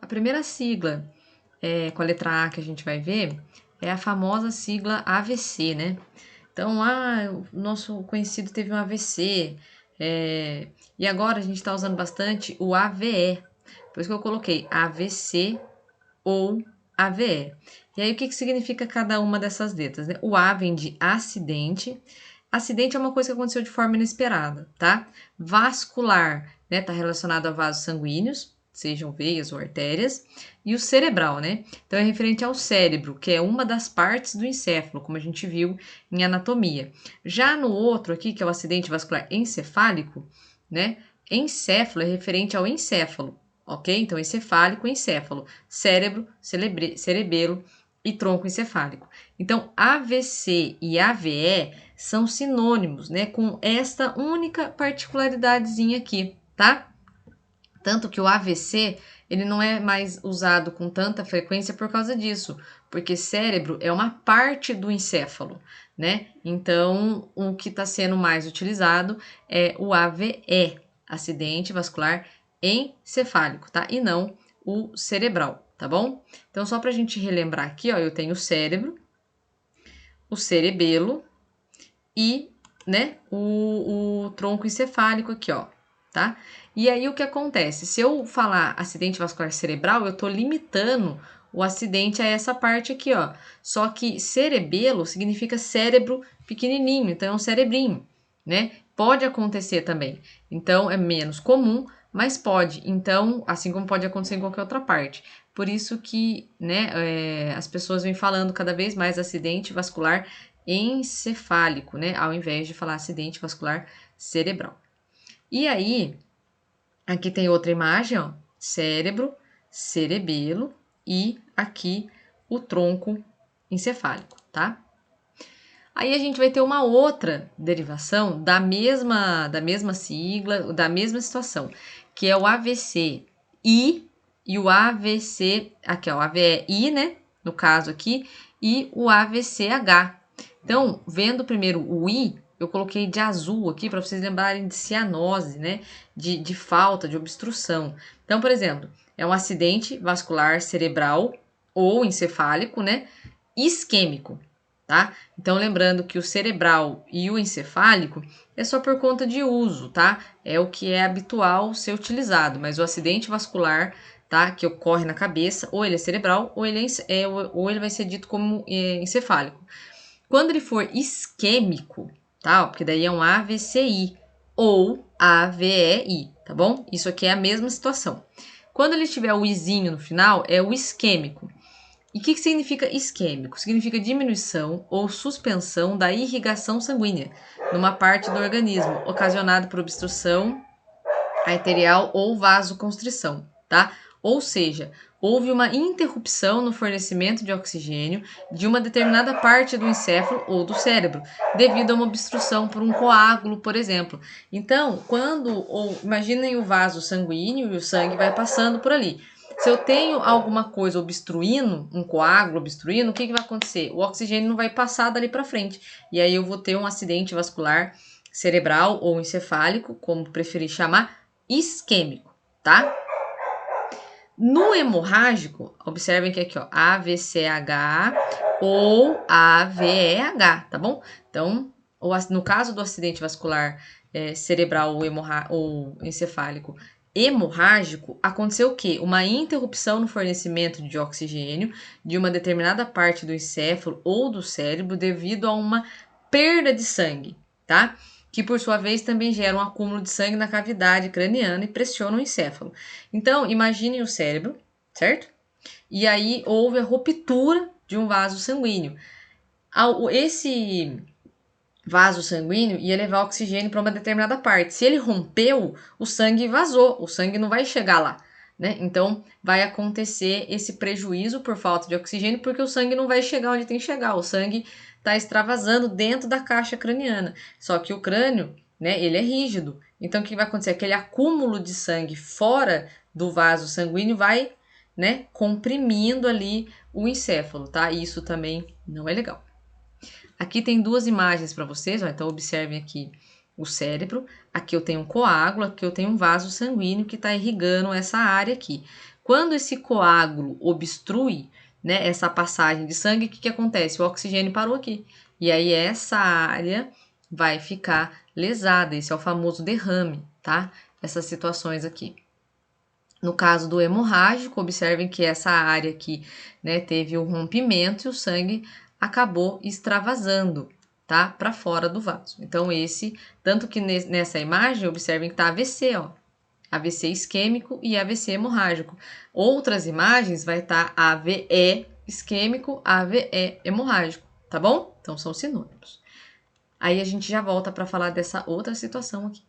A primeira sigla com a letra A que a gente vai ver é a famosa sigla AVC, né? Então, o nosso conhecido teve um AVC, e agora a gente está usando bastante o AVE. Por isso que eu coloquei AVC ou AVE. E aí, o que significa cada uma dessas letras, né? O A vem de acidente. Acidente é uma coisa que aconteceu de forma inesperada, tá? Vascular, né? Tá relacionado a vasos sanguíneos, sejam veias ou artérias. E o cerebral, né? Então, é referente ao cérebro, que é uma das partes do encéfalo, como a gente viu em anatomia. Já no outro aqui, que é o acidente vascular encefálico, né? Encéfalo é referente ao encéfalo, ok? Então, encefálico, encéfalo, cérebro, cerebelo e tronco encefálico. Então, AVC e AVE são sinônimos, né? Com esta única particularidadezinha aqui, tá? Tanto que o AVC, ele não é mais usado com tanta frequência por causa disso, porque cérebro é uma parte do encéfalo, né? Então, o que está sendo mais utilizado é o AVE, acidente vascular encefálico, tá? E não o cerebral, tá bom? Então, só para a gente relembrar aqui, ó, eu tenho o cérebro, o cerebelo e, né, o tronco encefálico aqui, ó, tá? E aí o que acontece? Se eu falar acidente vascular cerebral, eu tô limitando o acidente a essa parte aqui, ó. Só que cerebelo significa cérebro pequenininho, então é um cerebrinho, né? Pode acontecer também. Então é menos comum, mas pode. Então, assim como pode acontecer em qualquer outra parte. Por isso que, né, as pessoas vêm falando cada vez mais acidente vascular encefálico, né, ao invés de falar acidente vascular cerebral. E aí, aqui tem outra imagem, ó, cérebro, cerebelo e aqui o tronco encefálico, tá? Aí a gente vai ter uma outra derivação da mesma sigla, da mesma situação, que é o AVC-I e o AVC, aqui ó, o AVE-I, né, no caso aqui, e o AVC-H. Então, vendo primeiro o I, eu coloquei de azul aqui para vocês lembrarem de cianose, né, de falta, de obstrução. Então, por exemplo, é um acidente vascular cerebral ou encefálico, né, isquêmico, tá? Então, lembrando que o cerebral e o encefálico é só por conta de uso, tá? É o que é habitual ser utilizado, mas o acidente vascular, tá? Que ocorre na cabeça, ou ele é cerebral, ou ele vai ser dito como encefálico. Quando ele for isquêmico, tá? Porque daí é um AVCI ou AVEI, tá bom? Isso aqui é a mesma situação. Quando ele tiver o izinho no final, é o isquêmico. E o que significa isquêmico? Significa diminuição ou suspensão da irrigação sanguínea numa parte do organismo, ocasionado por obstrução arterial ou vasoconstrição, tá? Ou seja, houve uma interrupção no fornecimento de oxigênio de uma determinada parte do encéfalo ou do cérebro, devido a uma obstrução por um coágulo, por exemplo. Então, imaginem o vaso sanguíneo e o sangue vai passando por ali. Se eu tenho alguma coisa obstruindo, um coágulo obstruindo, o que vai acontecer? O oxigênio não vai passar dali para frente. E aí eu vou ter um acidente vascular cerebral ou encefálico, como preferir chamar, isquêmico, tá? No hemorrágico, observem que aqui, ó, AVCH ou AVEH, tá bom? Então, no caso do acidente vascular cerebral ou encefálico hemorrágico, aconteceu o quê? Uma interrupção no fornecimento de oxigênio de uma determinada parte do encéfalo ou do cérebro devido a uma perda de sangue, tá? Que por sua vez também gera um acúmulo de sangue na cavidade craniana e pressiona o encéfalo. Então, imaginem o cérebro, certo? E aí houve a ruptura de um vaso sanguíneo. Esse vaso sanguíneo ia levar oxigênio para uma determinada parte. Se ele rompeu, o sangue vazou, o sangue não vai chegar lá, né? Então vai acontecer esse prejuízo por falta de oxigênio, porque o sangue não vai chegar onde tem que chegar, o sangue está extravasando dentro da caixa craniana. Só que o crânio, né, ele é rígido. Então o que vai acontecer? Aquele acúmulo de sangue fora do vaso sanguíneo vai, né, comprimindo ali o encéfalo, tá? E isso também não é legal. Aqui tem duas imagens para vocês, ó, então observem aqui o cérebro, aqui eu tenho um coágulo, aqui eu tenho um vaso sanguíneo que está irrigando essa área aqui. Quando esse coágulo obstrui, né, essa passagem de sangue, o que acontece? O oxigênio parou aqui. E aí essa área vai ficar lesada. Esse é o famoso derrame, tá? Essas situações aqui. No caso do hemorrágico, observem que essa área aqui, né, teve um rompimento e o sangue acabou extravasando, tá? Para fora do vaso. Então, tanto que nessa imagem, observem que tá AVC, ó. AVC isquêmico e AVC hemorrágico. Outras imagens vai estar AVE isquêmico, AVE hemorrágico, tá bom? Então, são sinônimos. Aí a gente já volta para falar dessa outra situação aqui.